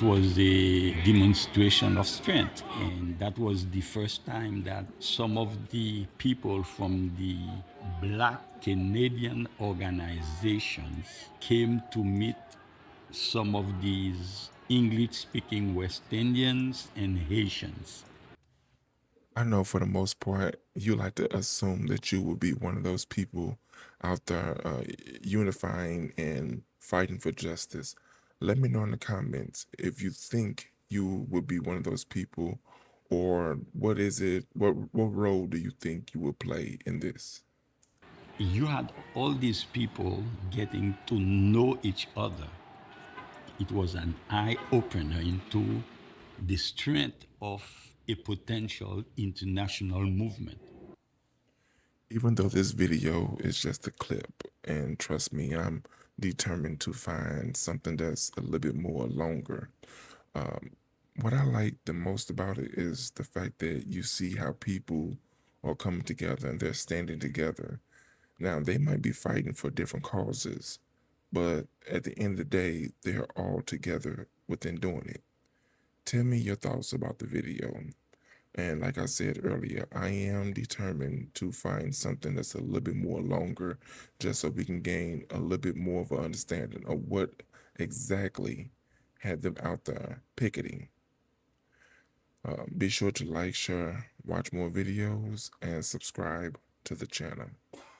was a demonstration of strength. And that was the first time that some of the people from the Black Canadian organizations came to meet some of these English speaking West Indians and Haitians. I know for the most part, you like to assume that you will be one of those people out there unifying and fighting for justice. Let me know in the comments if you think you would be one of those people, or what is it? What role do you think you will play in this? You had all these people getting to know each other. It was an eye opener into the strength of a potential international movement. Even though this video is just a clip, and trust me, I'm determined to find something that's a little bit more longer. Um, what I like the most about it is the fact that you see how people are coming together and they're standing together. Now, they might be fighting for different causes, but at the end of the day, they're all together within doing it. Tell me your thoughts about the video. And like I said earlier, I am determined to find something that's a little bit more longer just so we can gain a little bit more of an understanding of what exactly had them out there picketing. Be sure to like, share, watch more videos, and subscribe to the channel.